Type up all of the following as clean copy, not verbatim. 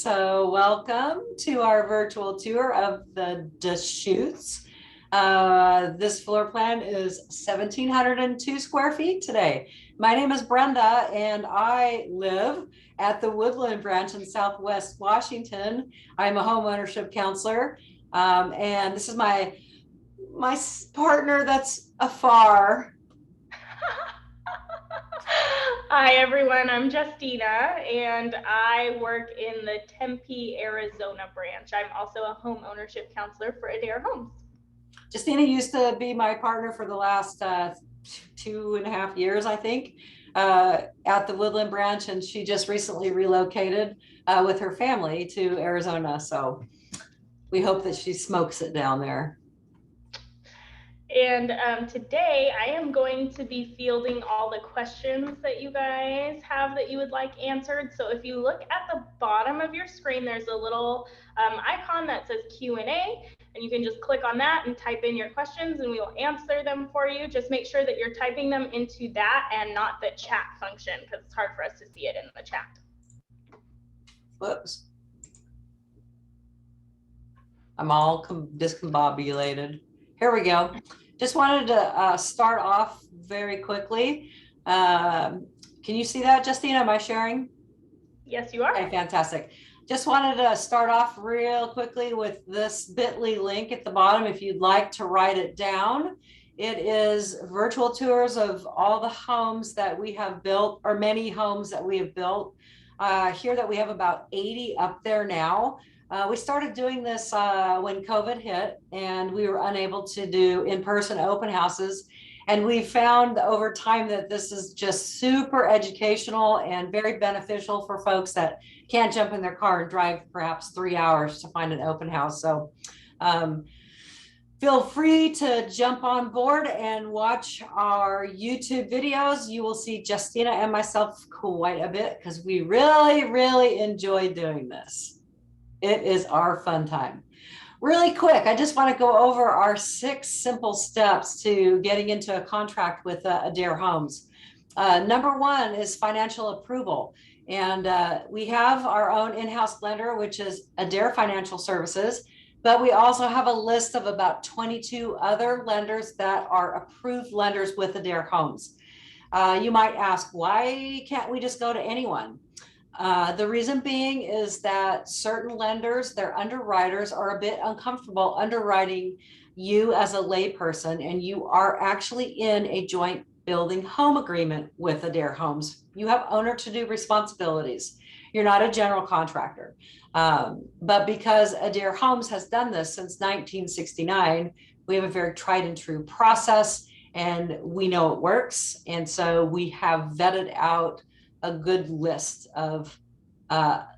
So welcome to our virtual tour of the Deschutes. This floor plan is 1,702 square feet today. My name is Brenda and I live at the Woodland branch in Southwest Washington. I'm a home ownership counselor, and this is my partner that's afar. Hi everyone, I'm Justina and I work in the Tempe, Arizona branch. I'm also a home ownership counselor for Adair Homes. Justina used to be my partner for the last 2.5 years, I think, at the Woodland branch, and she just recently relocated with her family to Arizona. So we hope that she smokes it down there. And today I am going to be fielding all the questions that you guys have that you would like answered. So if you look at the bottom of your screen, there's a little icon that says Q&A, and you can just click on that and type in your questions and we will answer them for you. Just make sure that you're typing them into that and not the chat function, because it's hard for us to see it in the chat. Whoops. I'm all discombobulated. Here we go. Just wanted to start off very quickly. Can you see that, Justina? Am I sharing? Yes, you are. Okay, fantastic. Just wanted to start off real quickly with this bit.ly link at the bottom if you'd like to write it down. It is virtual tours of all the homes that we have built, or many homes that we have built. Here that we have about 80 up there now. We started doing this when COVID hit and we were unable to do in-person open houses. And we found over time that this is just super educational and very beneficial for folks that can't jump in their car and drive perhaps 3 hours to find an open house. So feel free to jump on board and watch our YouTube videos. You will see Justina and myself quite a bit because we really enjoy doing this. It is our fun time. Really quick, I just want to go over our 6 simple steps to getting into a contract with Adair Homes. Number 1 is financial approval. And we have our own in-house lender, which is Adair Financial Services, but we also have a list of about 22 other lenders that are approved lenders with Adair Homes. You might ask, why can't we just go to anyone? The reason being is that certain lenders, their underwriters are a bit uncomfortable underwriting you as a layperson, and you are actually in a joint building home agreement with Adair Homes. You have owner-to-do responsibilities. You're not a general contractor. But because Adair Homes has done this since 1969, we have a very tried and true process, and we know it works. And so we have vetted out a good list of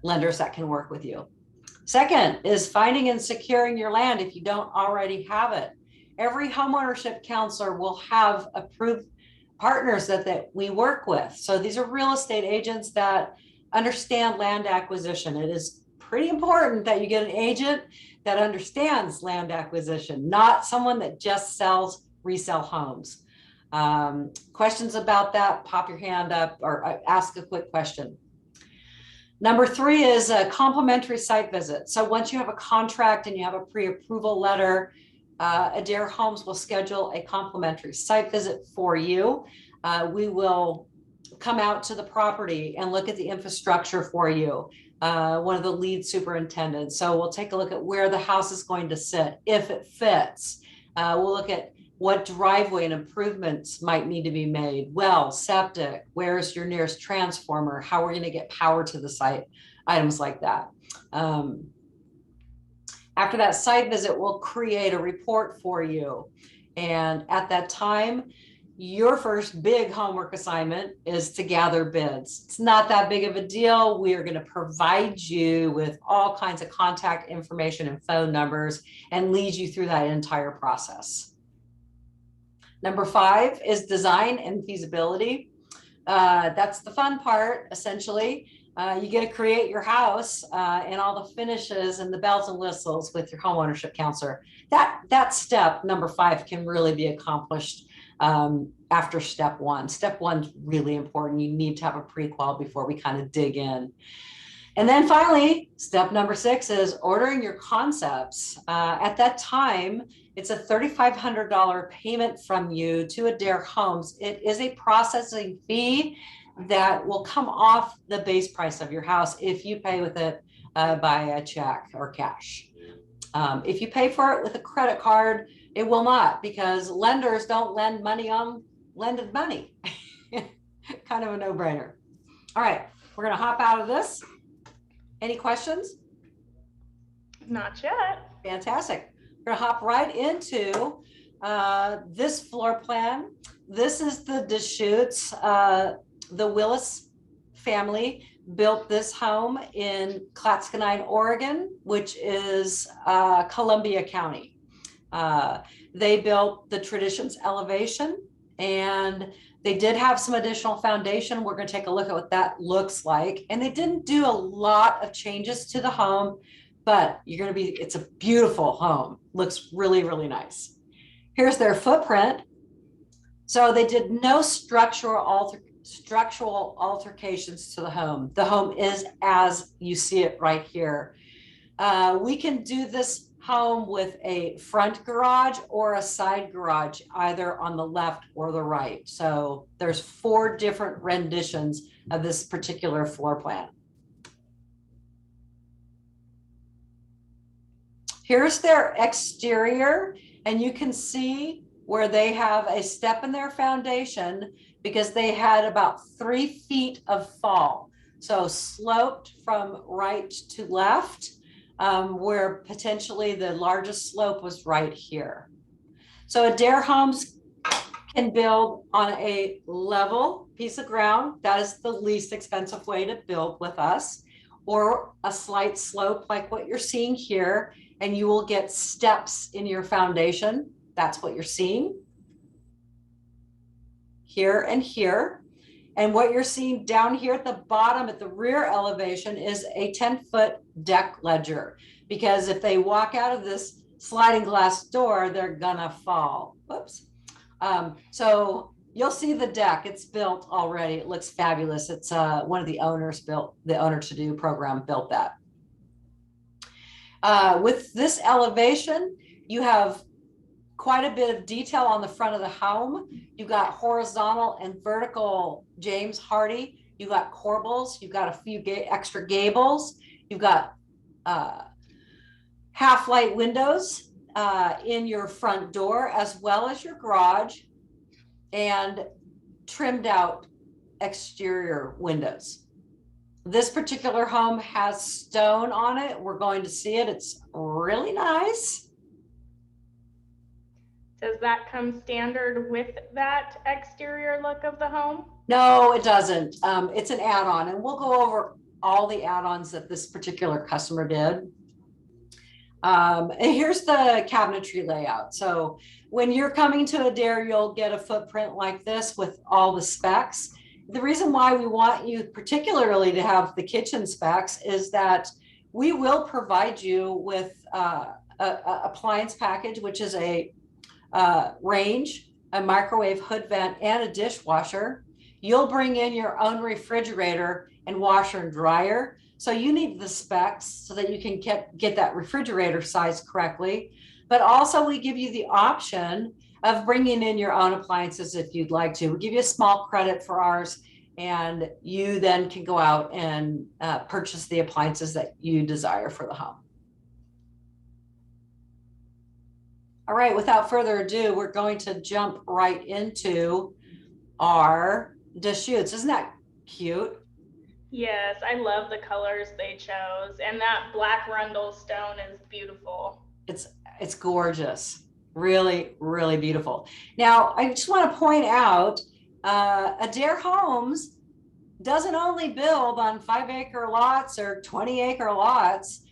lenders that can work with you. Second is finding and securing your land if you don't already have it. Every homeownership counselor will have approved partners that we work with. So these are real estate agents that understand land acquisition. It is pretty important that you get an agent that understands land acquisition, not someone that just resell homes. Questions about that, pop your hand up or ask a quick question. Number 3 is a complimentary site visit. So once you have a contract and you have a pre-approval letter, Adair Homes will schedule a complimentary site visit for you. We will come out to the property and look at the infrastructure for you. One of the lead superintendents. So we'll take a look at where the house is going to sit, if it fits. We'll look at what driveway and improvements might need to be made. Well, septic, where's your nearest transformer? How are we going to get power to the site? Items like that. After that site visit, we'll create a report for you. And at that time, your first big homework assignment is to gather bids. It's not that big of a deal. We are going to provide you with all kinds of contact information and phone numbers and lead you through that entire process. Number 5 is design and feasibility. That's the fun part, essentially. You get to create your house and all the finishes and the bells and whistles with your homeownership counselor. That step, number 5, can really be accomplished after step 1. Step 1 is really important. You need to have a pre-qual before we kind of dig in. And then finally, step number 6 is ordering your concepts. At that time, it's a $3,500 payment from you to Adair Homes. It is a processing fee that will come off the base price of your house if you pay with it by a check or cash. If you pay for it with a credit card, it will not, because lenders don't lend money on lended money. Kind of a no-brainer. All right, we're going to hop out of this. Any questions? Not yet. Fantastic. We're going to hop right into this floor plan. This is the Deschutes. The Willis family built this home in Clatskanie, Oregon, which is Columbia County. They built the Traditions elevation, and they did have some additional foundation. We're going to take a look at what that looks like. And they didn't do a lot of changes to the home, but it's a beautiful home. Looks really, really nice. Here's their footprint. So they did no structural altercations to the home. The home is as you see it right here. We can do this home with a front garage or a side garage, either on the left or the right. So there's 4 different renditions of this particular floor plan. Here's their exterior, and you can see where they have a step in their foundation because they had about 3 feet of fall. So sloped from right to left, where potentially the largest slope was right here. So Adair Homes can build on a level piece of ground. That is the least expensive way to build with us, or a slight slope like what you're seeing here, and you will get steps in your foundation. That's what you're seeing here and here. And what you're seeing down here at the bottom at the rear elevation is a 10-foot deck ledger, because if they walk out of this sliding glass door, they're gonna fall. Whoops. So you'll see the deck. It's built already. It looks fabulous. It's one of the owners built, the Owner to Do program built that. With this elevation, you have quite a bit of detail on the front of the home. You've got horizontal and vertical James Hardy. You've got corbels. You've got a few extra gables. You've got half-light windows in your front door, as well as your garage, and trimmed out exterior windows. This particular home has stone on it. We're going to see it. It's really nice. Does that come standard with that exterior look of the home? No, it doesn't. It's an add-on, and we'll go over all the add-ons that this particular customer did. And here's the cabinetry layout. So when you're coming to Adair, you'll get a footprint like this with all the specs. The reason why we want you particularly to have the kitchen specs is that we will provide you with a appliance package, which is a range, a microwave hood vent, and a dishwasher. You'll bring in your own refrigerator and washer and dryer. So you need the specs so that you can get that refrigerator size correctly. But also we give you the option of bringing in your own appliances if you'd like to. We give you a small credit for ours, and you then can go out and purchase the appliances that you desire for the home. All right, without further ado, we're going to jump right into our Deschutes. Isn't that cute? Yes, I love the colors they chose, and that black Rundle stone is beautiful. It's gorgeous. Really, really beautiful. Now, I just want to point out, Adair Homes doesn't only build on 5-acre lots or 20-acre lots.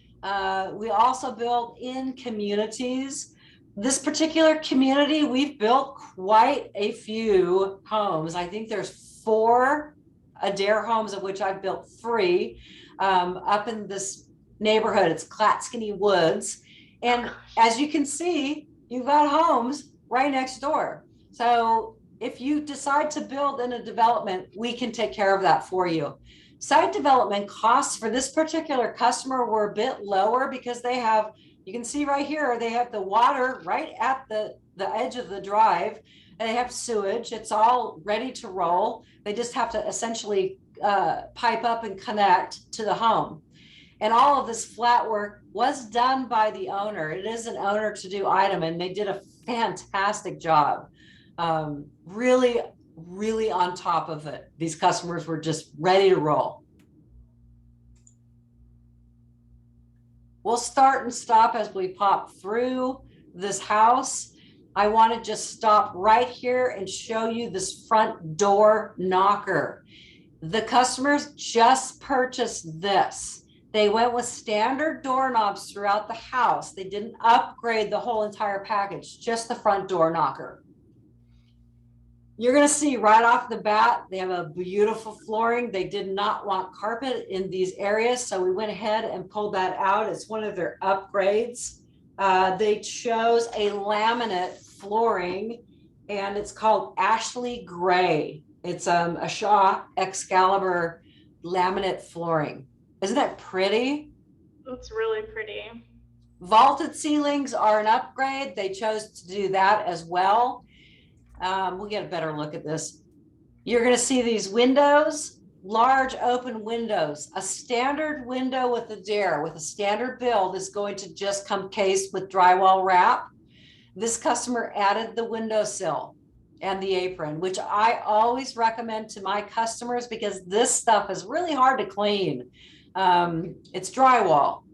We also build in communities. This particular community, we've built quite a few homes. I think there's 4 Adair Homes, of which I've built 3 up in this neighborhood. It's Clatskanie Woods. And as you can see, you've got homes right next door. So if you decide to build in a development, we can take care of that for you. Site development costs for this particular customer were a bit lower because they have, you can see right here, they have the water right at the edge of the drive. They have sewage. It's all ready to roll. They just have to essentially pipe up and connect to the home. And all of this flat work was done by the owner. It is an owner to do item, and they did a fantastic job. Really, really on top of it. These customers were just ready to roll. We'll start and stop as we pop through this house. I want to just stop right here and show you this front door knocker. The customers just purchased this. They went with standard doorknobs throughout the house. They didn't upgrade the whole entire package, just the front door knocker. You're going to see right off the bat, they have a beautiful flooring. They did not want carpet in these areas, so we went ahead and pulled that out. It's one of their upgrades. They chose a laminate flooring, and it's called Ashley Gray. It's a Shaw Excalibur laminate flooring. Isn't that pretty? It's really pretty. Vaulted ceilings are an upgrade. They chose to do that as well. We'll get a better look at this. You're going to see these windows, large open windows. A standard window with Adair, with a standard build, is going to just come cased with drywall wrap. This customer added the windowsill and the apron, which I always recommend to my customers because this stuff is really hard to clean. It's drywall.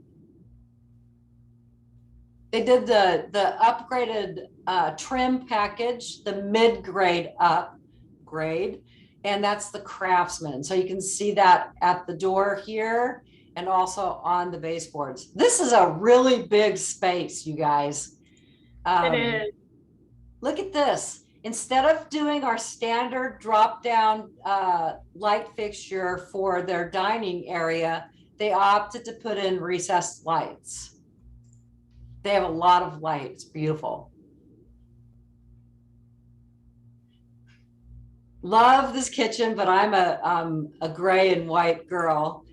They did the upgraded trim package, the mid-grade upgrade, and that's the Craftsman. So you can see that at the door here and also on the baseboards. This is a really big space, you guys. It is. Look at this. Instead of doing our standard drop-down light fixture for their dining area, they opted to put in recessed lights. They have a lot of light. It's beautiful. Love this kitchen, but I'm a gray and white girl.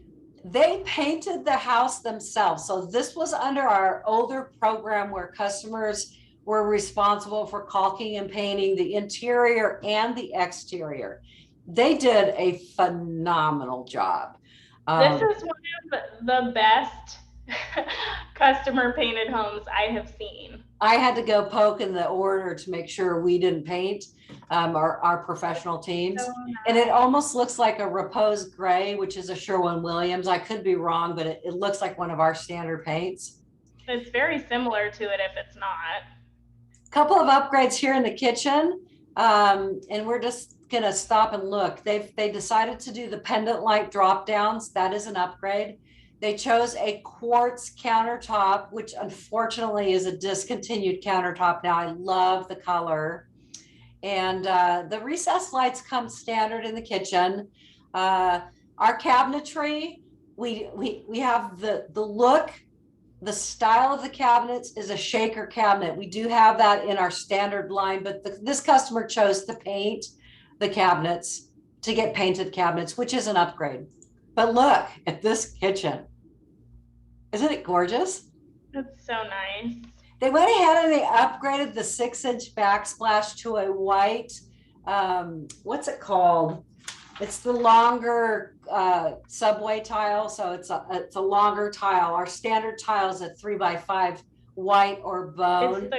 They painted the house themselves. So this was under our older program where customers were responsible for caulking and painting the interior and the exterior. They did a phenomenal job. This is one of the best customer painted homes I have seen. I had to go poke in the order to make sure we didn't paint our professional teams. So nice. And it almost looks like a Repose Gray, which is a Sherwin-Williams. I could be wrong, but it looks like one of our standard paints. It's very similar to it if it's not. Couple of upgrades here in the kitchen, and we're just gonna stop and look. They decided to do the pendant light drop downs. That is an upgrade. They chose a quartz countertop, which unfortunately is a discontinued countertop now. I love the color. And the recessed lights come standard in the kitchen. Our cabinetry, we have the look, the style of the cabinets is a shaker cabinet. We do have that in our standard line, but this customer chose to paint the cabinets, to get painted cabinets, which is an upgrade. But look at this kitchen. Isn't it gorgeous? That's so nice. They went ahead and they upgraded the 6-inch backsplash to a white, what's it called? It's the longer subway tile. So it's a longer tile. Our standard tile is a 3x5 white or bone.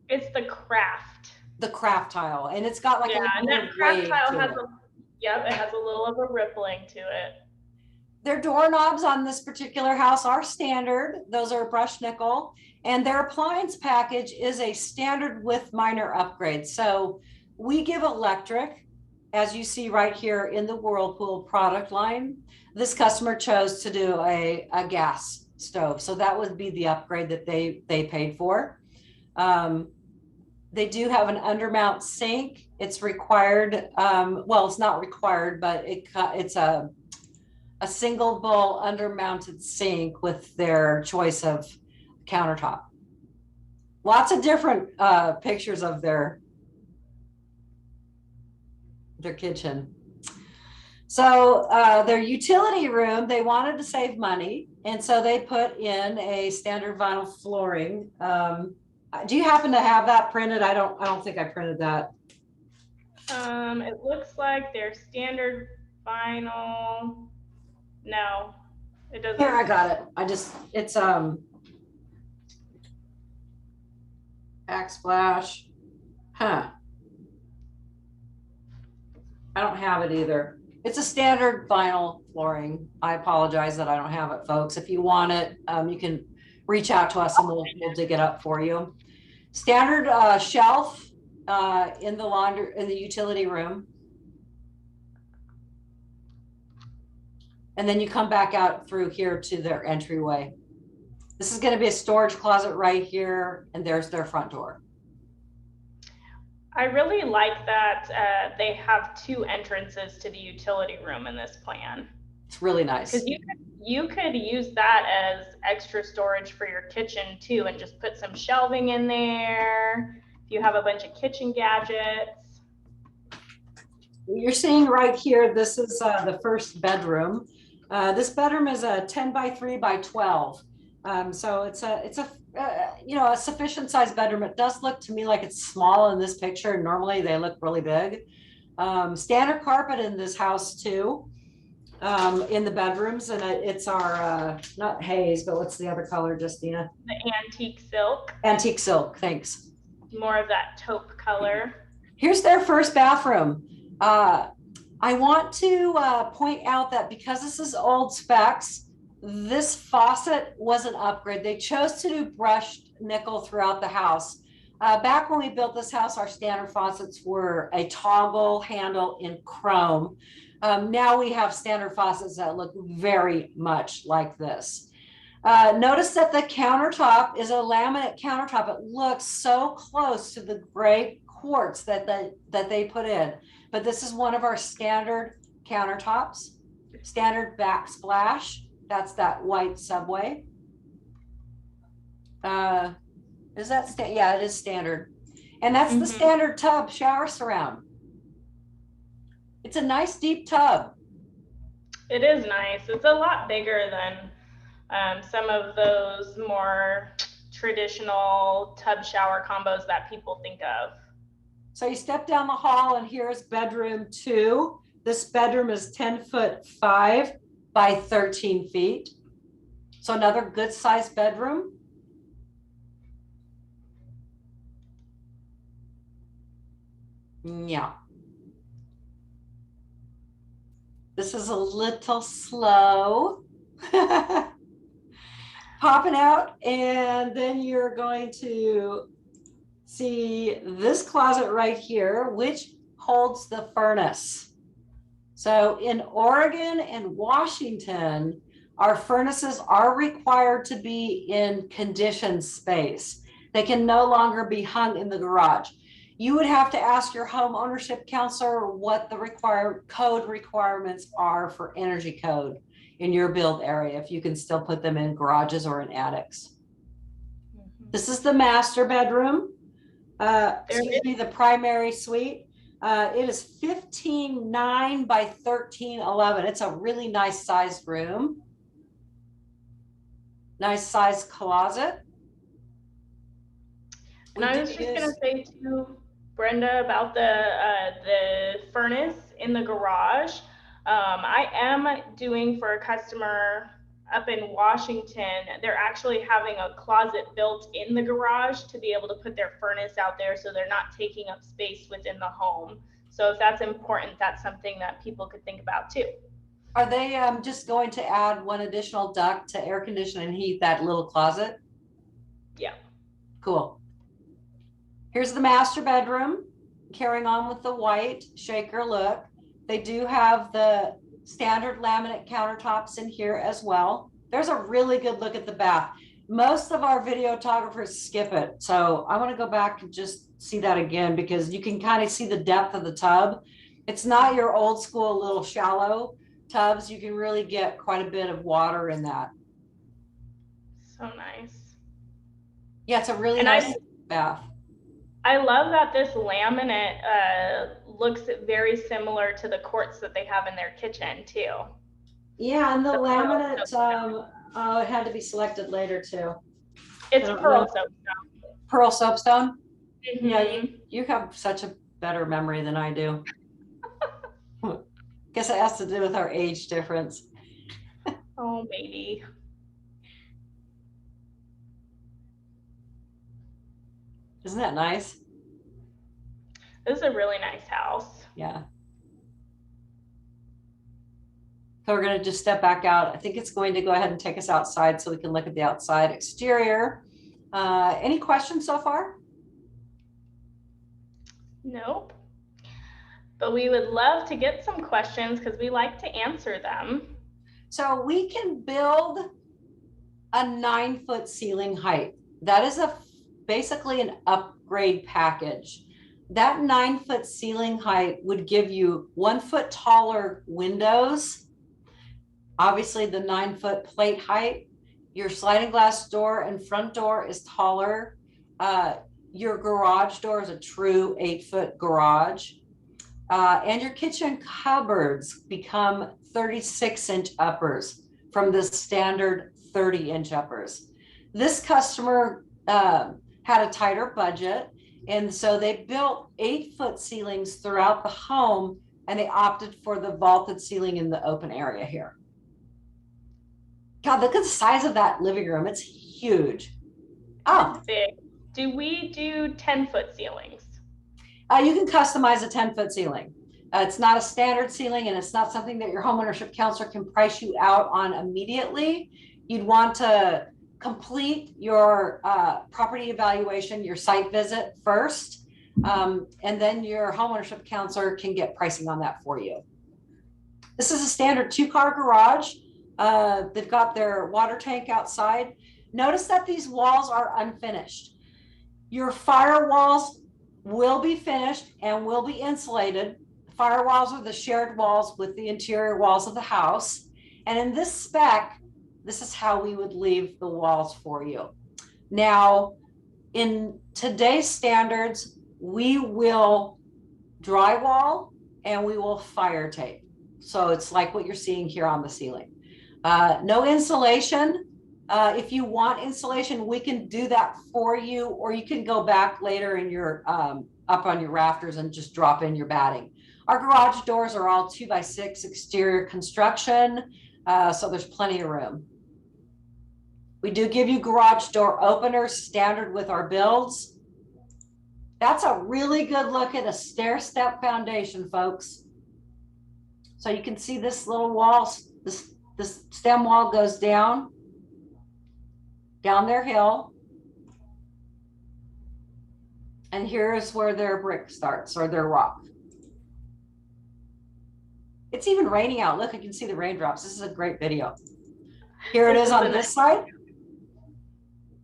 It's the craft. The craft tile. And it's got like a and that craft tile has it has a little of a rippling to it. Their doorknobs on this particular house are standard. Those are brushed nickel. And their appliance package is a standard with minor upgrades. So we give electric, as you see right here in the Whirlpool product line. This customer chose to do a gas stove. So that would be the upgrade that they paid for. They do have an undermount sink. It's required. Well, it's not required, but it's a single bowl undermounted sink with their choice of countertop. Lots of different pictures of their kitchen. So their utility room, they wanted to save money, and so they put in a standard vinyl flooring. Do you happen to have that printed? I don't think I printed that. It looks like their standard vinyl. No, it doesn't. Here, I got it. It's Backsplash. Huh. I don't have it either. It's a standard vinyl flooring. I apologize that I don't have it, folks. If you want it, you can reach out to us and we'll dig it up for you. Standard shelf in the utility room. And then you come back out through here to their entryway. This is going to be a storage closet right here, and there's their front door. I really like that they have 2 entrances to the utility room in this plan. It's really nice. Because you could use that as extra storage for your kitchen too, and just put some shelving in there. If you have a bunch of kitchen gadgets. You're seeing right here, this is the first bedroom. This bedroom is a 10 by 3 by 12. So it's a sufficient size bedroom. It does look to me like it's small in this picture. Normally they look really big. Standard carpet in this house too, in the bedrooms, and it's our not haze, but what's the other color, Justina? The antique silk. Antique silk, thanks. More of that taupe color. Here's their first bathroom. I want to point out that because this is old specs, this faucet was an upgrade. They chose to do brushed nickel throughout the house. Back when we built this house, our standard faucets were a toggle handle in chrome. Now we have standard faucets that look very much like this. Notice that the countertop is a laminate countertop. It looks so close to the gray quartz that they put in. But this is one of our standard countertops, standard backsplash. That's that white subway. Is that yeah, it is standard. And that's the standard tub shower surround. It's a nice deep tub. It is nice. It's a lot bigger than some of those more traditional tub shower combos that people think of. So you step down the hall and here's bedroom 2. This bedroom is 10'5" by 13 feet. So another good sized bedroom. Yeah. This is a little slow. Popping out, and then you're going to see this closet right here, which holds the furnace. So in Oregon and Washington, our furnaces are required to be in conditioned space. They can no longer be hung in the garage. You would have to ask your home ownership counselor what the code requirements are for energy code in your build area, if you can still put them in garages or in attics. This is the master bedroom. Excuse me, the primary suite. It is 15'9" by 13'11". It's a really nice sized room. Nice sized closet. And I was just gonna say to Brenda about the furnace in the garage. I am doing for a customer up in Washington, they're actually having a closet built in the garage to be able to put their furnace out there so they're not taking up space within the home. So if that's important, that's something that people could think about too. Are they just going to add one additional duct to air condition and heat that little closet? Yeah. Cool. Here's the master bedroom, carrying on with the white shaker look. They do have the standard laminate countertops in here as well. There's a really good look at the bath. Most of our videographers skip it. So I want to go back and just see that again, because you can kind of see the depth of the tub. It's not your old school little shallow tubs. You can really get quite a bit of water in that. So nice. Yeah, it's a really nice bath. I love that this laminate looks very similar to the quartz that they have in their kitchen too. Yeah, and the laminate, soapstone. it had to be selected later too. It's pearl soapstone. Pearl soapstone? Mm-hmm. Yeah, you have such a better memory than I do. Guess it has to do with our age difference. Oh, maybe. Isn't that nice? This is a really nice house. Yeah. So we're going to just step back out. I think it's going to go ahead and take us outside so we can look at the outside exterior. Any questions so far? Nope. But we would love to get some questions because we like to answer them. So we can build a 9-foot ceiling height. That is basically an upgrade package. That 9-foot ceiling height would give you 1 foot taller windows. Obviously the 9-foot plate height. Your sliding glass door and front door is taller. Your garage door is a true 8-foot garage. And your kitchen cupboards become 36-inch uppers from the standard 30-inch uppers. This customer had a tighter budget, and so they built 8-foot ceilings throughout the home, and they opted for the vaulted ceiling in the open area here. God, look at the size of that living room. It's huge. Oh, it's big. Do we do 10-foot ceilings? You can customize a 10-foot ceiling. It's not a standard ceiling, and it's not something that your homeownership counselor can price you out on immediately. You'd want to complete your property evaluation, your site visit first, and then your homeownership counselor can get pricing on that for you. This is a standard 2-car garage. They've got their water tank outside. Notice that these walls are unfinished. Your firewalls will be finished and will be insulated. Firewalls are the shared walls with the interior walls of the house. And in this spec, this is how we would leave the walls for you. Now, in today's standards, we will drywall and we will fire tape. So it's like what you're seeing here on the ceiling. No insulation. If you want insulation, we can do that for you, or you can go back later in your up on your rafters and just drop in your batting. Our garage doors are all 2x6 exterior construction, so there's plenty of room. We do give you garage door openers standard with our builds. That's a really good look at a stair step foundation, folks. So you can see this little wall, this stem wall goes down their hill. And here's where their brick starts, or their rock. It's even raining out. Look, you can see the raindrops. This is a great video. Here it is on this side.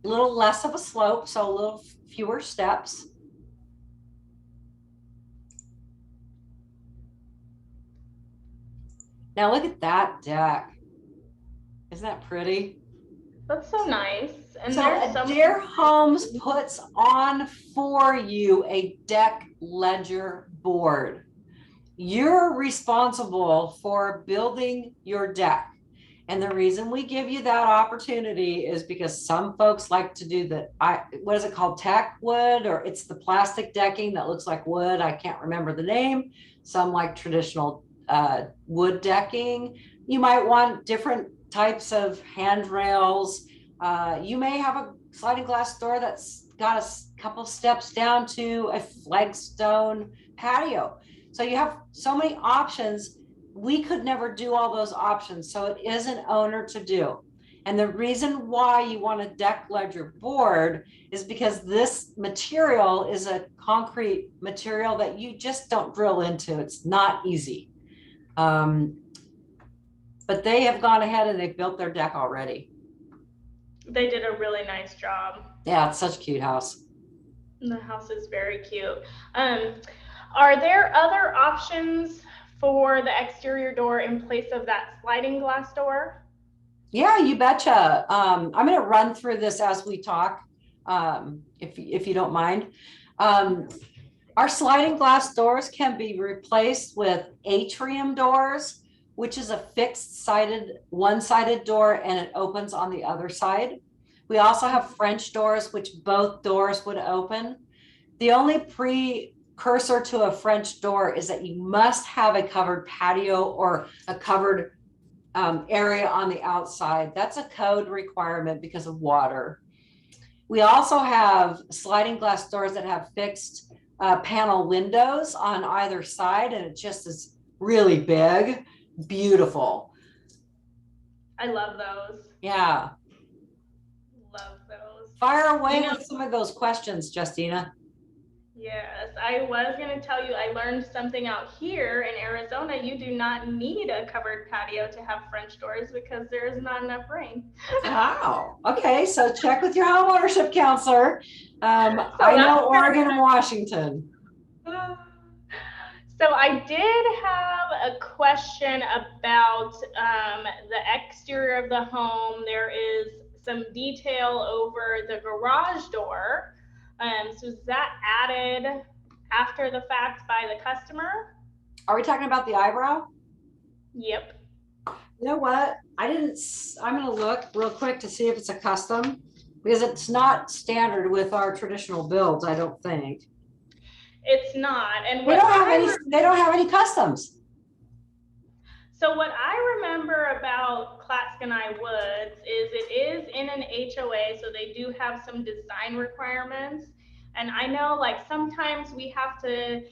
A little less of a slope, so a little fewer steps. Now look at that deck. Isn't that pretty? That's so nice. And so Adair Homes puts on for you a deck ledger board. You're responsible for building your deck. And the reason we give you that opportunity is because some folks like to do what is it called? Tech wood, or it's the plastic decking that looks like wood. I can't remember the name. Some like traditional wood decking. You might want different types of handrails. You may have a sliding glass door that's got a couple steps down to a flagstone patio. So you have so many options. We could never do all those options. So it is an owner to do. And the reason why you want a deck ledger board is because this material is a concrete material that you just don't drill into. It's not easy. But they have gone ahead and they've built their deck already. They did a really nice job. Yeah, it's such a cute house. The house is very cute. Are there other options for the exterior door in place of that sliding glass door? Yeah, you betcha. I'm going to run through this as we talk, if you don't mind. Our sliding glass doors can be replaced with Atrium Doors, which is a fixed sided, one-sided door, and it opens on the other side. We also have French doors, which both doors would open. The only precursor to a French door is that you must have a covered patio or a covered area on the outside. That's a code requirement because of water. We also have sliding glass doors that have fixed panel windows on either side, and it just is really big, beautiful. I love those. Yeah. Love those. Fire away with some of those questions, Justina. Yes, I was going to tell you, I learned something out here in Arizona. You do not need a covered patio to have French doors because there's not enough rain. Wow. Okay, so check with your home ownership counselor. I know Oregon and Washington. So I did have a question about the exterior of the home. There is some detail over the garage door. So is that added after the fact by the customer? Are we talking about the eyebrow? Yep. You know what? I'm going to look real quick to see if it's a custom, because it's not standard with our traditional builds, I don't think. It's not. And they don't have any customs. So what I remember about Clatskanie Woods is it is in an HOA, so they do have some design requirements. And I know like sometimes we have to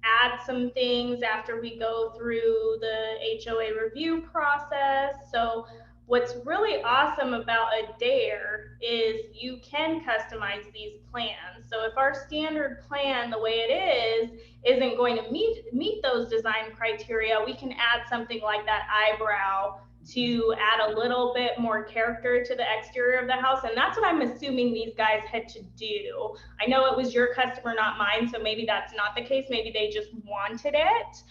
add some things after we go through the HOA review process. So what's really awesome about Adair is you can customize these plans. So if our standard plan, the way it is, isn't going to meet those design criteria, we can add something like that eyebrow to add a little bit more character to the exterior of the house. And that's what I'm assuming these guys had to do. I know it was your customer, not mine, so maybe that's not the case. Maybe they just wanted it.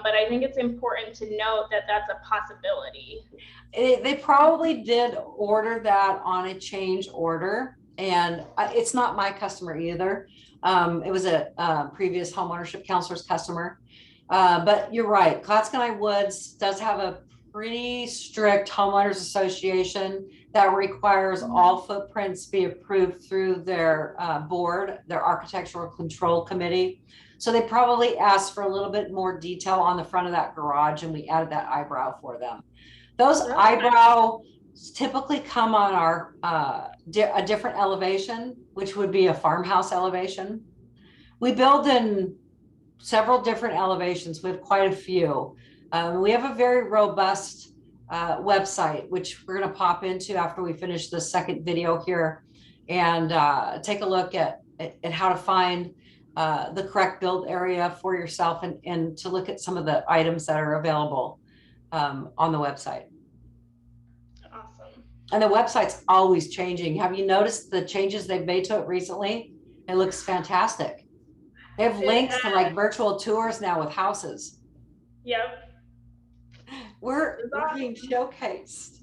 But I think it's important to note that that's a possibility. They probably did order that on a change order, and it's not my customer either. It was a previous homeownership counselor's customer. But you're right, Clatskanie Woods does have a pretty strict homeowners association that requires all footprints be approved through their board, their architectural control committee. So they probably asked for a little bit more detail on the front of that garage, and we added that eyebrow for them. Those eyebrows typically come on our a different elevation, which would be a farmhouse elevation. We build in several different elevations. We have quite a few. We have a very robust website, which we're going to pop into after we finish the second video here, and take a look at how to find the correct build area for yourself, and to look at some of the items that are available on the website. Awesome. And the website's always changing. Have you noticed the changes they've made to it recently? It looks fantastic. They have links to like virtual tours now with houses. Yep. We're being showcased.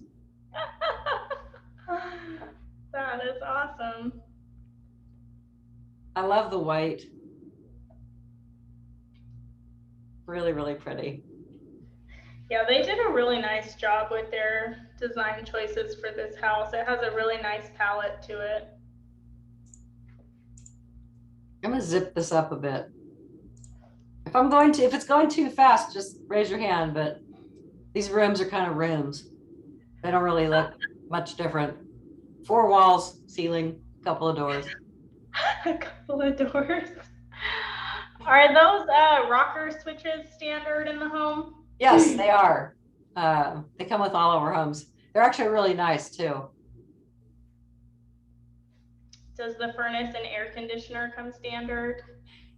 That is awesome. I love the white. Really, really pretty. Yeah, they did a really nice job with their design choices for this house. It has a really nice palette to it. I'm gonna zip this up a bit. If it's going too fast, just raise your hand, but these rooms are kind of rooms. They don't really look much different. 4 walls, ceiling, a couple of doors. A couple of doors. Are those rocker switches standard in the home? Yes, they are. They come with all of our homes. They're actually really nice too. Does the furnace and air conditioner come standard?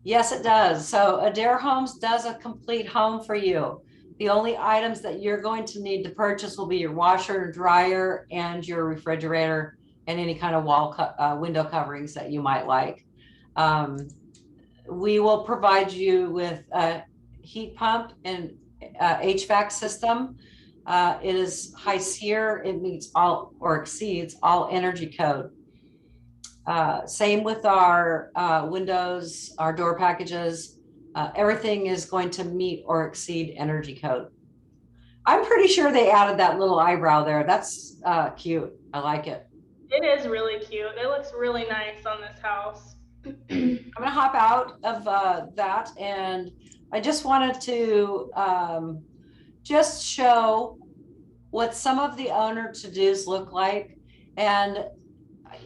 Yes, it does. So Adair Homes does a complete home for you. The only items that you're going to need to purchase will be your washer and dryer and your refrigerator and any kind of window coverings that you might like. We will provide you with a heat pump and HVAC system. It is high SEER. It meets all or exceeds all energy code. Same with our windows, our door packages. Everything is going to meet or exceed energy code. I'm pretty sure they added that little eyebrow there. That's cute. I like it. It is really cute. It looks really nice on this house. I'm gonna hop out of that, and I just wanted to just show what some of the owner to-dos look like. And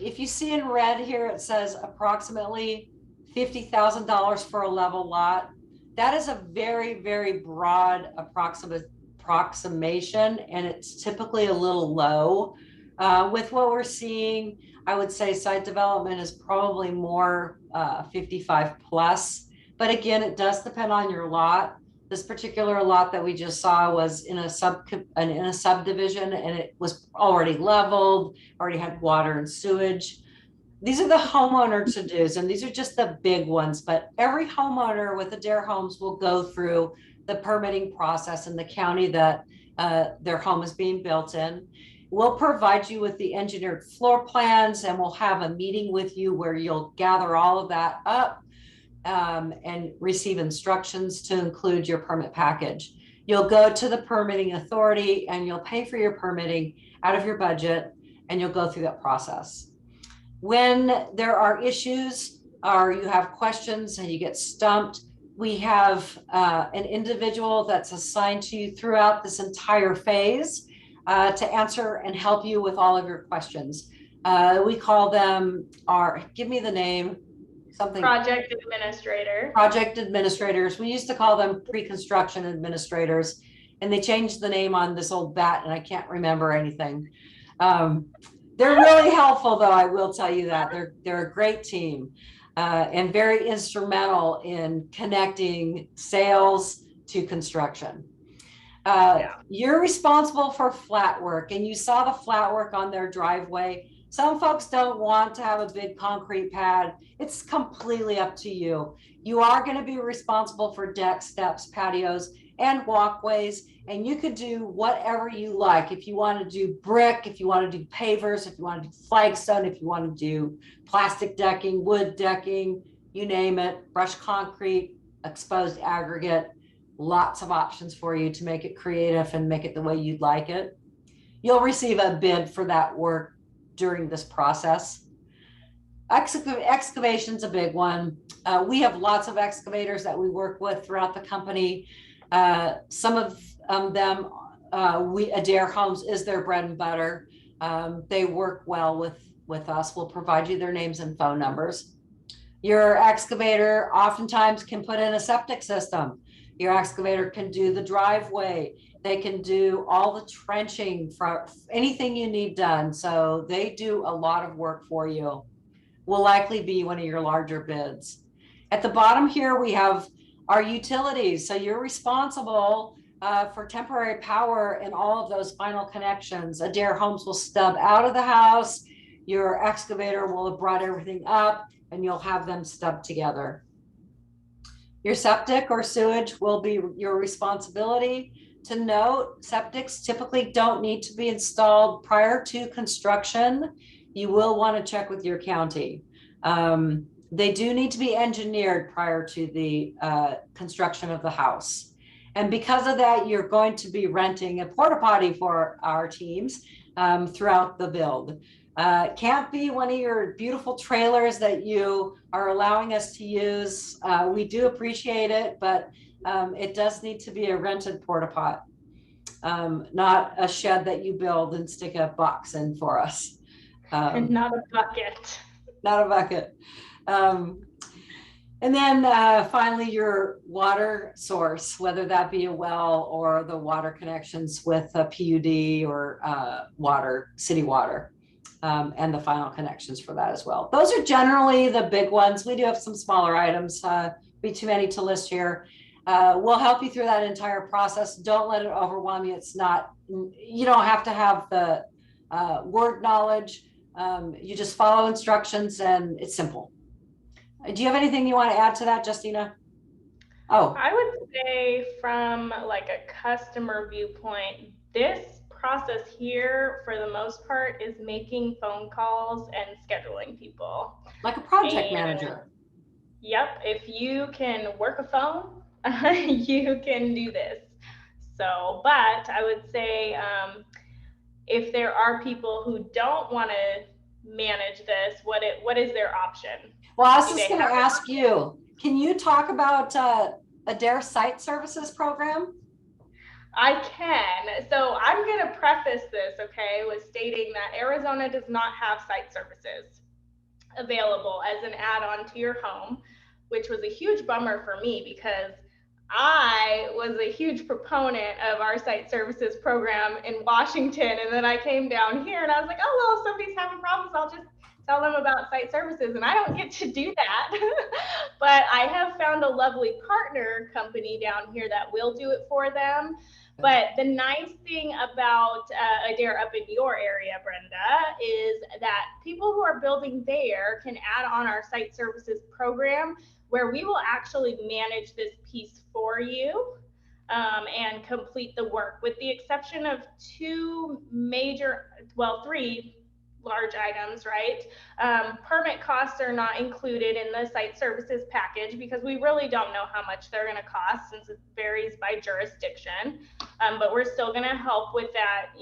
if you see in red here, it says approximately $50,000 for a level lot. That is a very, very broad approximation, and it's typically a little low. With what we're seeing, I would say site development is probably more 55 plus. But again, it does depend on your lot. This particular lot that we just saw was in a subdivision, and it was already leveled, already had water and sewage. These are the homeowner to-dos, and these are just the big ones, but every homeowner with Adair Homes will go through the permitting process in the county that their home is being built in. We'll provide you with the engineered floor plans, and we'll have a meeting with you where you'll gather all of that up and receive instructions to include your permit package. You'll go to the permitting authority and you'll pay for your permitting out of your budget, and you'll go through that process. When there are issues or you have questions and you get stumped, we have an individual that's assigned to you throughout this entire phase to answer and help you with all of your questions. We call them give me the name, something. Project administrator. Project administrators. We used to call them pre-construction administrators, and they changed the name on this old bat, and I can't remember anything. They're really helpful, though, I will tell you that. They're a great team and very instrumental in connecting sales to construction. You're responsible for flat work, and you saw the flat work on their driveway. Some folks don't want to have a big concrete pad. It's completely up to you. You are going to be responsible for decks, steps, patios, and walkways, and you could do whatever you like. If you want to do brick, if you want to do pavers, if you want to do flagstone, if you want to do plastic decking, wood decking, you name it, brushed concrete, exposed aggregate, lots of options for you to make it creative and make it the way you'd like it. You'll receive a bid for that work during this process. Excavation's a big one. We have lots of excavators that we work with throughout the company. Some of them, Adair Homes is their bread and butter. They work well with us. We'll provide you their names and phone numbers. Your excavator oftentimes can put in a septic system. Your excavator can do the driveway. They can do all the trenching for anything you need done. So they do a lot of work for you. Will likely be one of your larger bids. At the bottom here, we have our utilities. So you're responsible for temporary power and all of those final connections. Adair Homes will stub out of the house. Your excavator will have brought everything up, and you'll have them stubbed together. Your septic or sewage will be your responsibility. To note, septics typically don't need to be installed prior to construction. You will want to check with your county. They do need to be engineered prior to the construction of the house. And because of that, you're going to be renting a porta potty for our teams throughout the build. Can't be one of your beautiful trailers that you are allowing us to use. We do appreciate it, but it does need to be a rented porta pot, not a shed that you build and stick a box in for us. And not a bucket. Not a bucket. And then finally, your water source, whether that be a well or the water connections with a PUD or city water, and the final connections for that as well. Those are generally the big ones. We do have some smaller items, be too many to list here. We'll help you through that entire process. Don't let it overwhelm you. It's not, you don't have to have the word knowledge. You just follow instructions, and it's simple. Do you have anything you want to add to that, Justina? Oh, I would say from like a customer viewpoint, this process here for the most part is making phone calls and scheduling people. Like a project manager. Yep, if you can work a phone, you can do this. So, but I would say if there are people who don't want to manage this, what is their option? Well, I was just going to ask you, can you talk about Adair Site Services program? I can. So I'm going to preface this, okay, with stating that Arizona does not have site services available as an add-on to your home, which was a huge bummer for me because I was a huge proponent of our site services program in Washington. And then I came down here and I was like, oh, well, if somebody's having problems, I'll just tell them about site services. And I don't get to do that. But I have found a lovely partner company down here that will do it for them. But the nice thing about Adair up in your area, Brenda, is that people who are building there can add on our site services program where we will actually manage this piece for you and complete the work, with the exception of three large items, right? Permit costs are not included in the site services package because we really don't know how much they're going to cost since it varies by jurisdiction. But we're still going to help with that,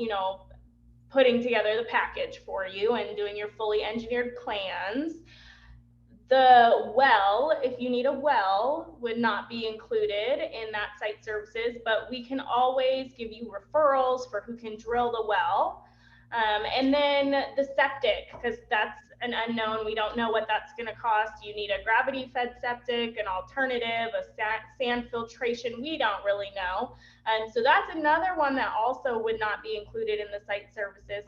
putting together the package for you and doing your fully engineered plans. The well, if you need a well, would not be included in that site services, but we can always give you referrals for who can drill the well. And then the septic, because that's an unknown. We don't know what that's going to cost. You need a gravity fed septic, an alternative, a sand filtration. We don't really know. And so that's another one that also would not be included in the site services.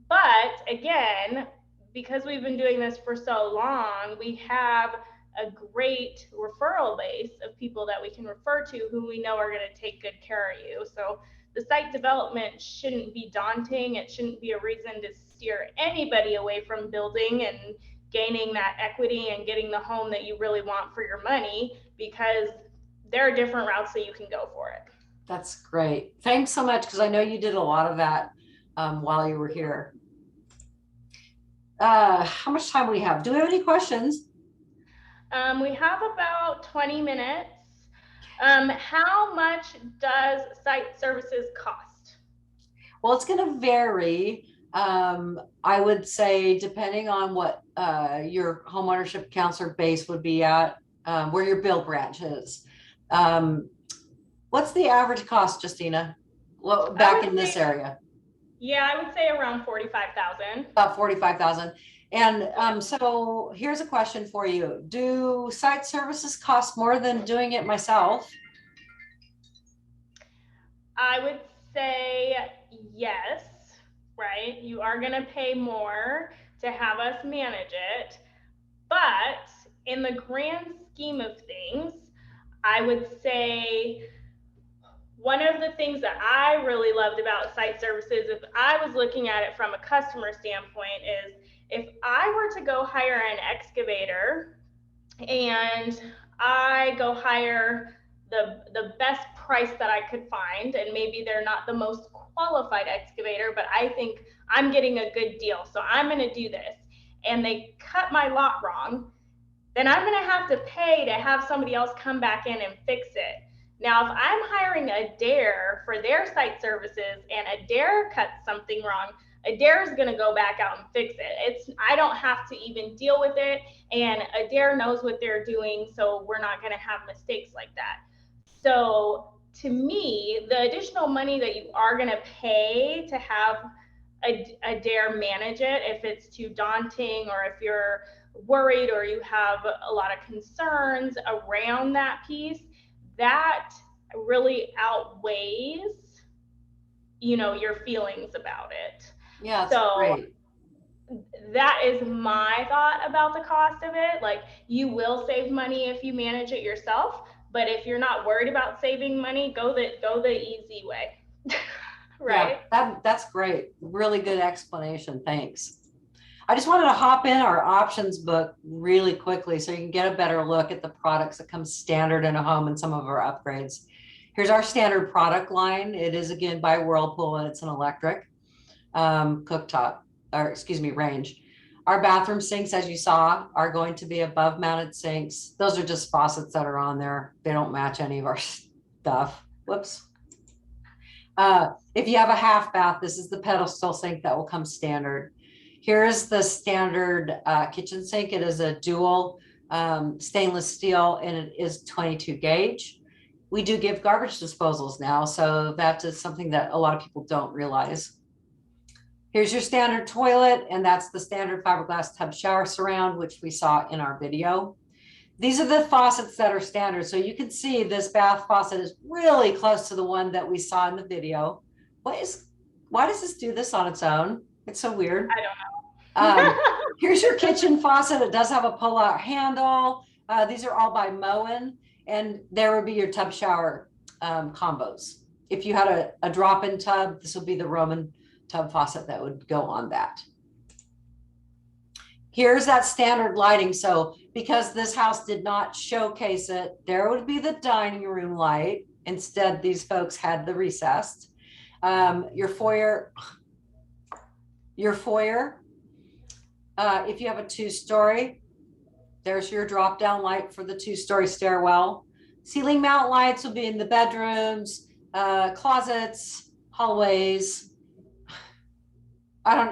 But again, because we've been doing this for so long, we have a great referral base of people that we can refer to who we know are going to take good care of you. So the site development shouldn't be daunting. It shouldn't be a reason to steer anybody away from building and gaining that equity and getting the home that you really want for your money, because there are different routes that you can go for it. That's great. Thanks so much, because I know you did a lot of that while you were here. How much time do we have? Do we have any questions? We have about 20 minutes. How much does site services cost? Well, it's going to vary. I would say, depending on what your homeownership counselor base would be at, where your bill branch is. What's the average cost, Justina? Well, back in this area? Yeah, I would say around 45,000. About 45,000. And so here's a question for you. Do site services cost more than doing it myself? I would say yes, right? You are going to pay more to have us manage it. But in the grand scheme of things, I would say one of the things that I really loved about site services, if I was looking at it from a customer standpoint, is if I were to go hire an excavator and I go hire the best price that I could find, and maybe they're not the most qualified excavator, but I think I'm getting a good deal, so I'm going to do this, and they cut my lot wrong, then I'm going to have to pay to have somebody else come back in and fix it. Now, if I'm hiring Adair for their site services and Adair cuts something wrong, Adair is going to go back out and fix it. I don't have to even deal with it, and Adair knows what they're doing, so we're not going to have mistakes like that. So to me, the additional money that you are going to pay to have Adair manage it, if it's too daunting or if you're worried or you have a lot of concerns around that piece, that really outweighs, your feelings about it. Yeah, so great. That is my thought about the cost of it. Like, you will save money if you manage it yourself, but if you're not worried about saving money, go the easy way. Right? Yeah, that's great. Really good explanation. Thanks. I just wanted to hop in our options book really quickly so you can get a better look at the products that come standard in a home and some of our upgrades. Here's our standard product line. It is again by Whirlpool, and it's an electric cooktop, or excuse me, range. Our bathroom sinks, as you saw, are going to be above mounted sinks. Those are just faucets that are on there. They don't match any of our stuff. Whoops. If you have a half bath, this is the pedestal sink that will come standard. Here's the standard kitchen sink. It is a dual stainless steel, and it is 22 gauge. We do give garbage disposals now, so that is something that a lot of people don't realize. Here's your standard toilet, and that's the standard fiberglass tub shower surround, which we saw in our video. These are the faucets that are standard. So you can see this bath faucet is really close to the one that we saw in the video. Why does this do this on its own? It's so weird. I don't know. Here's your kitchen faucet. It does have a pull-out handle. These are all by Moen, and there would be your tub shower combos. If you had a drop-in tub, this would be the Roman tub faucet that would go on that. Here's that standard lighting. So because this house did not showcase it, there would be the dining room light. Instead, these folks had the recessed. Your foyer, if you have a 2-story, there's your drop down light for the 2-story stairwell. Ceiling mount lights will be in the bedrooms, closets, hallways.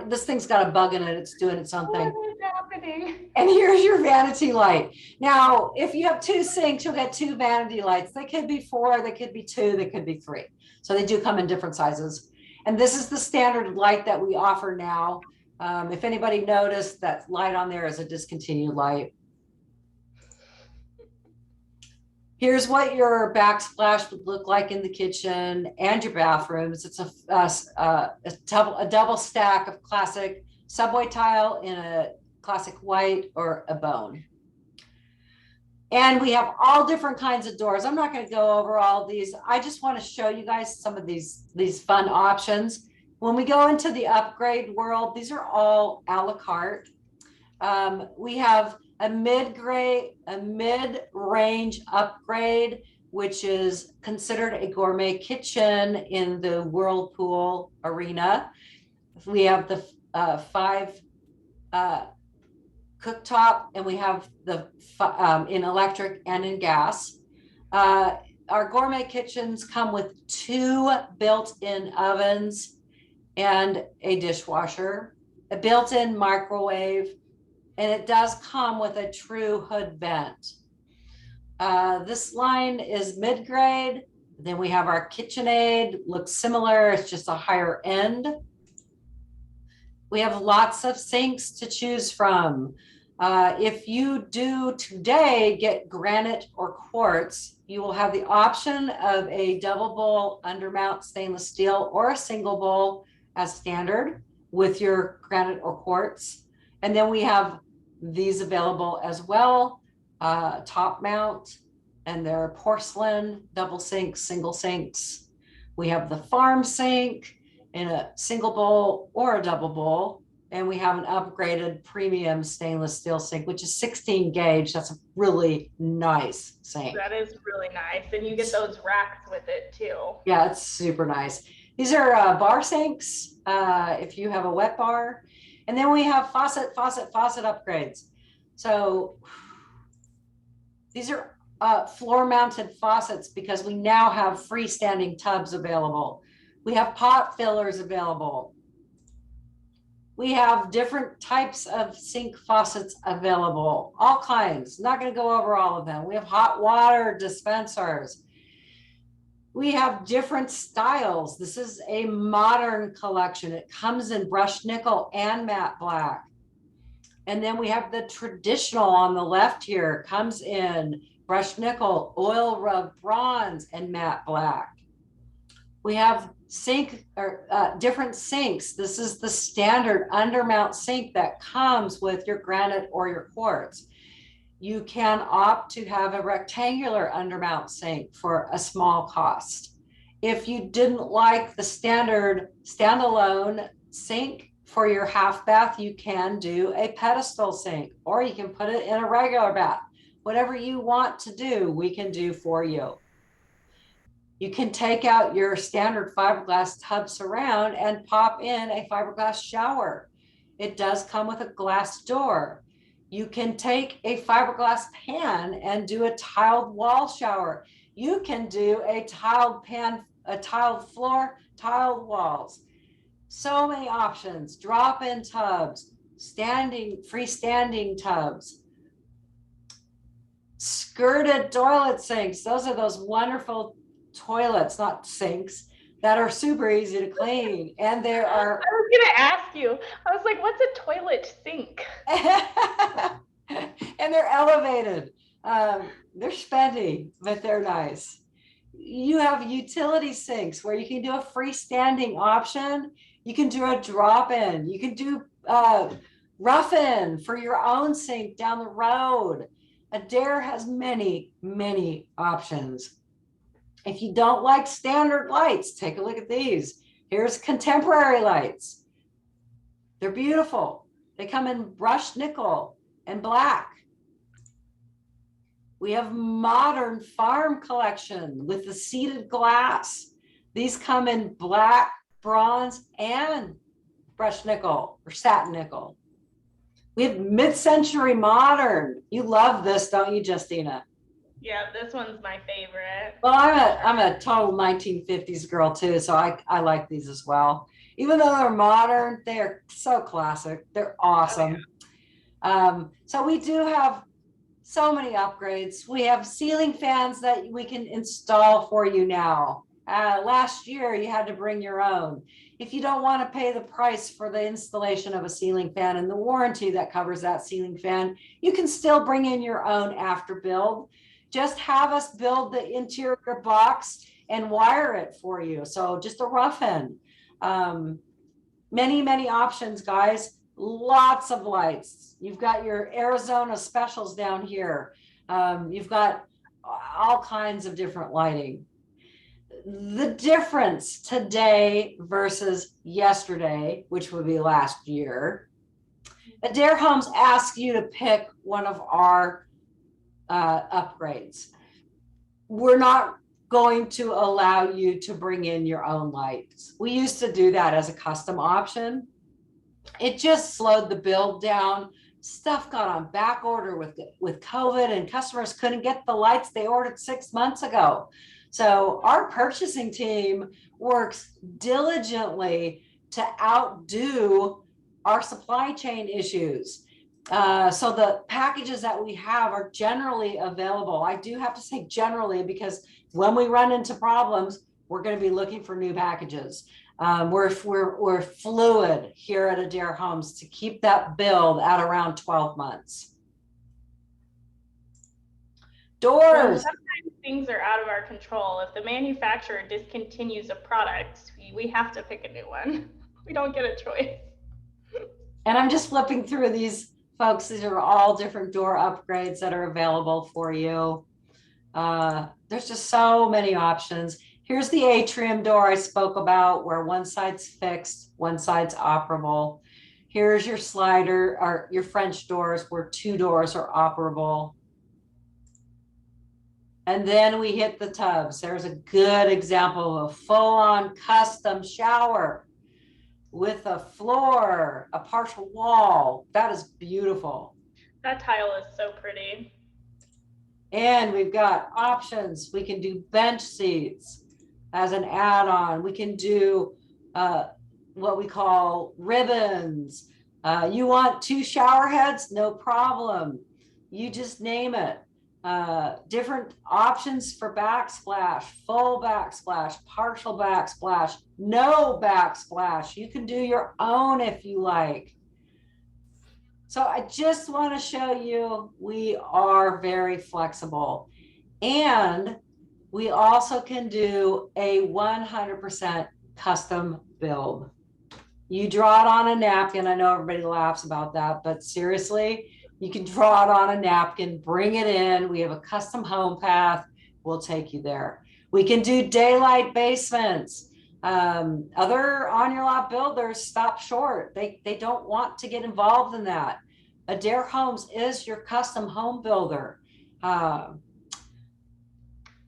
This thing's got a bug in it. It's doing its own thing. What is happening? And here's your vanity light. Now, if you have 2 sinks, you'll get 2 vanity lights. They could be 4, they could be 2, they could be 3. So they do come in different sizes. And this is the standard light that we offer now. If anybody noticed, that light on there is a discontinued light. Here's what your backsplash would look like in the kitchen and your bathrooms. It's a double stack of classic subway tile in a classic white or a bone. And we have all different kinds of doors. I'm not going to go over all of these. I just want to show you guys some of these fun options. When we go into the upgrade world, these are all a la carte. We have a mid-range upgrade, which is considered a gourmet kitchen in the Whirlpool arena. We have the 5 cooktop, and we have the in electric and in gas. Our gourmet kitchens come with 2 built-in ovens and a dishwasher, a built-in microwave, and it does come with a true hood vent. This line is mid-grade. Then we have our KitchenAid, looks similar, it's just a higher end. We have lots of sinks to choose from. If you do today get granite or quartz, you will have the option of a double bowl undermount stainless steel or a single bowl as standard with your granite or quartz. And then we have these available as well, top mount, and they're porcelain, double sinks, single sinks. We have the farm sink in a single bowl or a double bowl. And we have an upgraded premium stainless steel sink, which is 16 gauge. That's a really nice sink. That is really nice. And you get those racks with it too. Yeah, it's super nice. These are bar sinks, if you have a wet bar. And then we have faucet upgrades. So these are floor mounted faucets because we now have freestanding tubs available. We have pot fillers available. We have different types of sink faucets available, all kinds. Not going to go over all of them. We have hot water dispensers. We have different styles. This is a modern collection. It comes in brushed nickel and matte black. And then we have the traditional on the left here, comes in brushed nickel, oil rub bronze, and matte black. We have different sinks. This is the standard undermount sink that comes with your granite or your quartz. You can opt to have a rectangular undermount sink for a small cost. If you didn't like the standard standalone sink for your half bath, you can do a pedestal sink, or you can put it in a regular bath. Whatever you want to do, we can do for you. You can take out your standard fiberglass tub surround and pop in a fiberglass shower. It does come with a glass door. You can take a fiberglass pan and do a tiled wall shower. You can do a tiled pan, a tiled floor, tiled walls. So many options. Drop-in tubs, freestanding tubs, skirted toilet sinks. Those are those wonderful toilets, not sinks, that are super easy to clean. And there are. I was going to ask you, I was like, what's a toilet sink? And they're elevated. They're spendy, but they're nice. You have utility sinks where you can do a freestanding option. You can do a drop-in. You can do rough-in for your own sink down the road. Adair has many, many options. If you don't like standard lights, take a look at these. Here's contemporary lights. They're beautiful. They come in brushed nickel and black. We have modern farm collection with the seated glass. These come in black, bronze, and brushed nickel or satin nickel. We have mid-century modern. You love this, don't you, Justina? Yeah, this one's my favorite. Well, I'm a total 1950s girl too, so I like these as well. Even though they're modern, they're so classic. They're awesome. Oh, yeah. So we do have so many upgrades. We have ceiling fans that we can install for you now. Last year, you had to bring your own. If you don't want to pay the price for the installation of a ceiling fan and the warranty that covers that ceiling fan, you can still bring in your own after build. Just have us build the interior box and wire it for you. So just a rough end. Many, many options, guys. Lots of lights. You've got your Arizona specials down here. You've got all kinds of different lighting. The difference today versus yesterday, which would be last year, Adair Homes asks you to pick one of our upgrades. We're not going to allow you to bring in your own lights. We used to do that as a custom option. It just slowed the build down. Stuff got on back order with COVID, and customers couldn't get the lights they ordered 6 months ago. So our purchasing team works diligently to outdo our supply chain issues. So the packages that we have are generally available. I do have to say generally, because when we run into problems, we're going to be looking for new packages. We're fluid here at Adair Homes to keep that build at around 12 months. Doors. Well, sometimes things are out of our control. If the manufacturer discontinues a product, we have to pick a new one. We don't get a choice. And I'm just flipping through these, folks. These are all different door upgrades that are available for you. There's just so many options. Here's the atrium door I spoke about, where one side's fixed, one side's operable. Here's your slider, or your French doors, where 2 doors are operable. And then we hit the tubs. There's a good example of a full-on custom shower with a floor, a partial wall. That is beautiful. That tile is so pretty. And we've got options. We can do bench seats as an add-on. We can do what we call ribbons. You want 2 shower heads? No problem. You just name it. Different options for backsplash, full backsplash, partial backsplash, no backsplash. You can do your own if you like. So I just want to show you we are very flexible, and we also can do a 100% custom build. You draw it on a napkin. I know everybody laughs about that, but seriously, you can draw it on a napkin, bring it in. We have a custom home path. We'll take you there. We can do daylight basements. Other on-your-lot builders stop short. They don't want to get involved in that. Adair Homes is your custom home builder.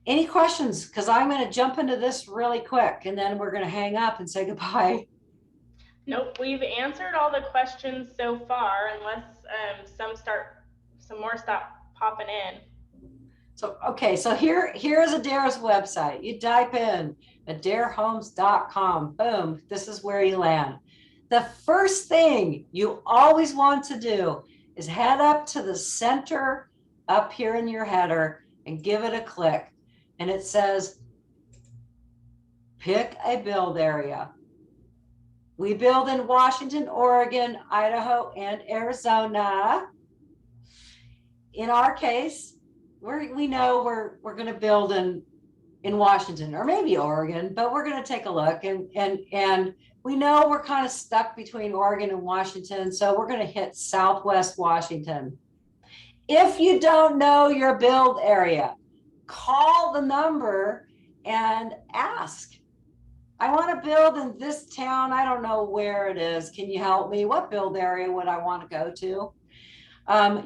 Any questions? Because I'm going to jump into this really quick and then we're going to hang up and say goodbye. Nope, we've answered all the questions so far, unless some more stop popping in. So, okay, so here's Adair's website. You type in adairhomes.com. Boom, this is where you land. The first thing you always want to do is head up to the center up here in your header and give it a click. And it says, pick a build area. We build in Washington, Oregon, Idaho, and Arizona. In our case, we know we're going to build in Washington or maybe Oregon, but we're going to take a look, and we know we're kind of stuck between Oregon and Washington, so we're going to hit Southwest Washington. If you don't know your build area, call the number and ask. I want to build in this town. I don't know where it is. Can you help me? What build area would I want to go to?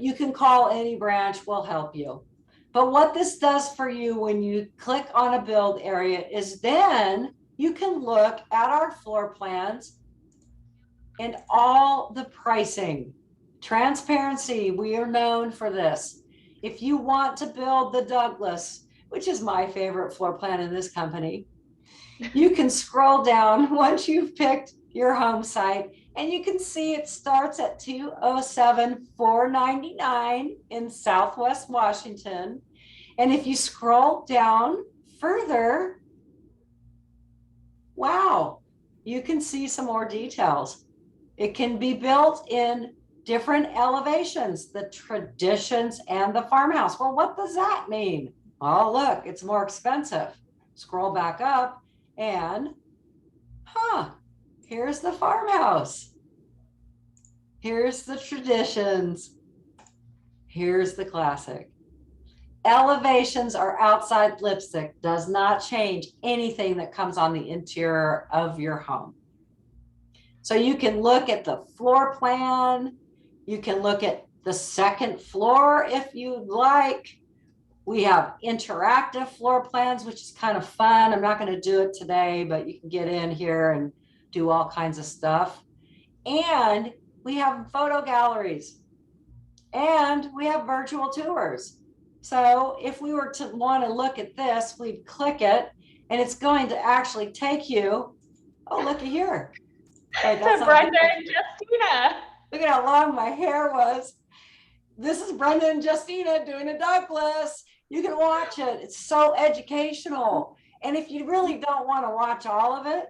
You can call any branch, we'll help you. But what this does for you when you click on a build area is then you can look at our floor plans and all the pricing. Transparency, we are known for this. If you want to build the Douglas, which is my favorite floor plan in this company, you can scroll down once you've picked your home site and you can see it starts at $207,499 in Southwest Washington. And if you scroll down further, wow, you can see some more details. It can be built in different elevations, the traditions and the farmhouse. Well, what does that mean? Oh, look, it's more expensive. Scroll back up and, here's the farmhouse. Here's the traditions. Here's the classic. Elevations are outside lipstick, does not change anything that comes on the interior of your home. So you can look at the floor plan. You can look at the second floor if you'd like. We have interactive floor plans, which is kind of fun. I'm not going to do it today, but you can get in here and do all kinds of stuff. And we have photo galleries and we have virtual tours. So if we were to want to look at this, we'd click it and it's going to actually take you, oh, look at here. Right, to Brenda and Justina. Look at how long my hair was. This is Brenda and Justina doing a Douglas. You can watch it. It's so educational. And if you really don't want to watch all of it,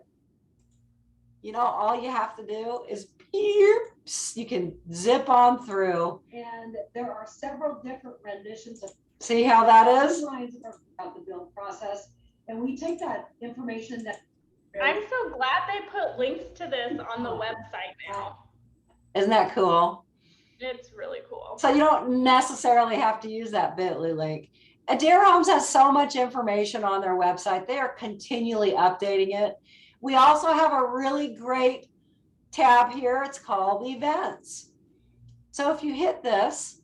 you know, all you have to do is you can zip on through. And there are several different renditions of, see how that is? Lines about the build process. And we take that information that. I'm so glad they put links to this on the website now. Isn't that cool? It's really cool. So you don't necessarily have to use that bit.ly link. Adair Homes has so much information on their website. They are continually updating it. We also have a really great tab here. It's called Events. So if you hit this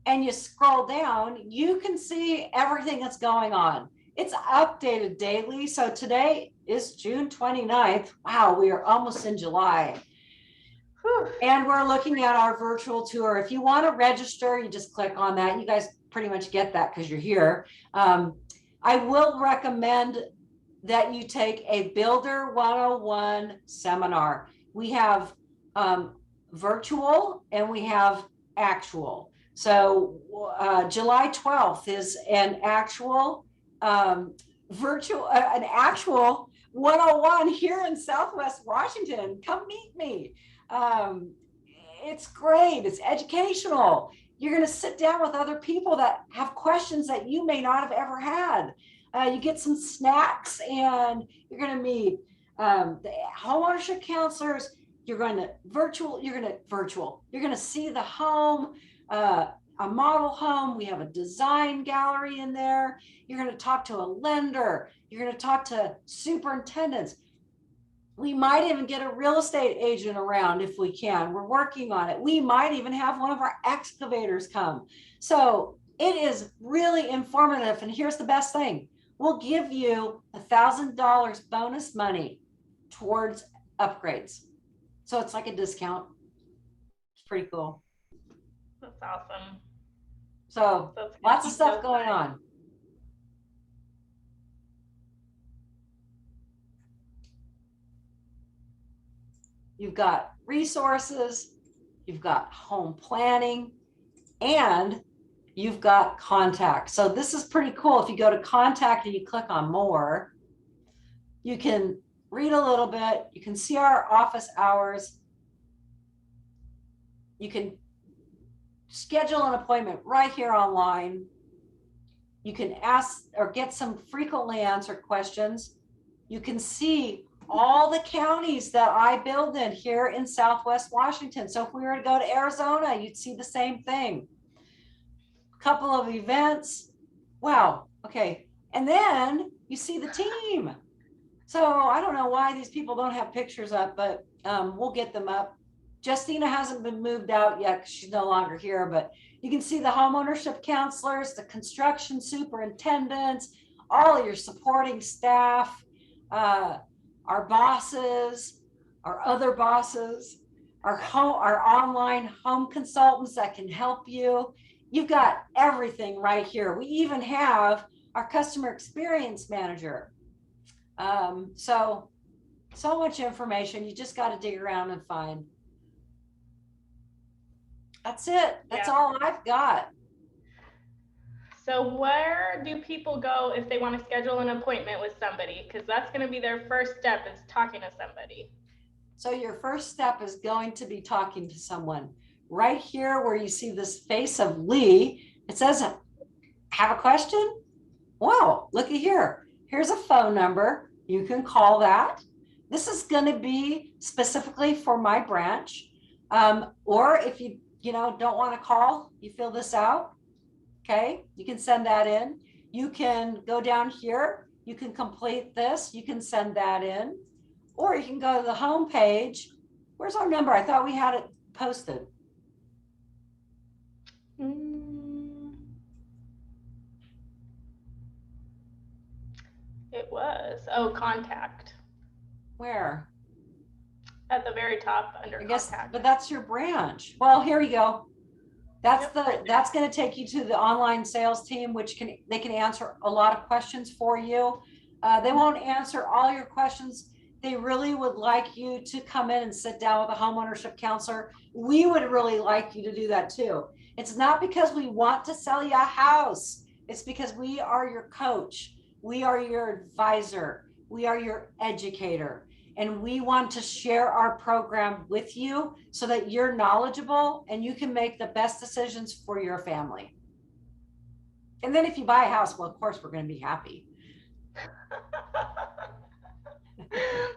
and you scroll down, you can see everything that's going on. It's updated daily. So today is June 29th. Wow, we are almost in July. And we're looking at our virtual tour. If you want to register, you just click on that. You guys pretty much get that because you're here. I will recommend that you take a Builder 101 seminar. We have virtual and we have actual. So July 12th is an actual virtual, an actual 101 here in Southwest Washington. Come meet me. It's great. It's educational. You're going to sit down with other people that have questions that you may not have ever had. You get some snacks and you're going to meet the homeownership counselors. You're going to see the home, a model home. We have a design gallery in there. You're going to talk to a lender. You're going to talk to superintendents. We might even get a real estate agent around if we can. We're working on it. We might even have one of our excavators come. So It is really informative. And here's the best thing. We'll give you $1,000 bonus money towards upgrades. So it's like a discount. It's pretty cool. That's awesome. So lots of stuff going on. You've got resources, you've got home planning, and you've got contact. So this is pretty cool. If you go to contact and you click on more, you can read a little bit. You can see our office hours. You can schedule an appointment right here online. You can ask or get some frequently answered questions. You can see all the counties that I build in here in Southwest Washington. So if we were to go to Arizona, you'd see the same thing. A couple of events. Wow. Okay. And then you see the team. So I don't know why these people don't have pictures up, but we'll get them up. Justina hasn't been moved out yet because she's no longer here, but you can see the homeownership counselors, the construction superintendents, all of your supporting staff, our bosses, our other bosses, our online home consultants that can help you. You've got everything right here. We even have our customer experience manager. So much information. You just got to dig around and find. That's it. That's all I've got. So where do people go if they want to schedule an appointment with somebody? Because that's going to be their first step, is talking to somebody. So your first step is going to be talking to someone. Right here where you see this face of Lee, it says, have a question? Well, looky here. Here's a phone number. You can call that. This is going to be specifically for my branch. Or if you don't want to call, you fill this out. Okay, you can send that in. You can go down here. You can complete this. You can send that in. Or you can go to the home page. Where's our number? I thought we had it posted. It was. Oh, contact. Where? At the very top under contact. But that's your branch. Well, here you go. That's that's going to take you to the online sales team, which they can answer a lot of questions for you. They won't answer all your questions. They really would like you to come in and sit down with a homeownership counselor. We would really like you to do that too. It's not because we want to sell you a house. It's because we are your coach. We are your advisor. We are your educator. And we want to share our program with you so that you're knowledgeable and you can make the best decisions for your family. And then if you buy a house, well, of course, we're going to be happy.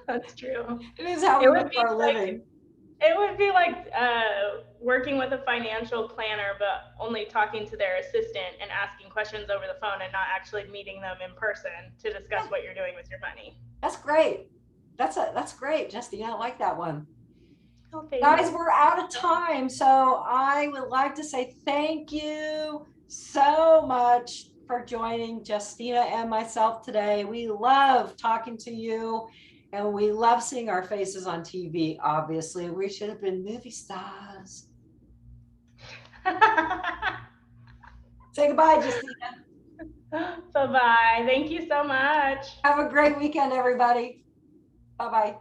That's true. It is how we make our living. It would be like working with a financial planner, but only talking to their assistant and asking questions over the phone and not actually meeting them in person to discuss what you're doing with your money. That's great. That's great, Justina. I like that one. Okay. Guys, we're out of time. So I would like to say thank you so much for joining Justina and myself today. We love talking to you and we love seeing our faces on TV. Obviously, we should have been movie stars. Say goodbye, Justina. Bye-bye. Thank you so much. Have a great weekend, everybody. Bye-bye.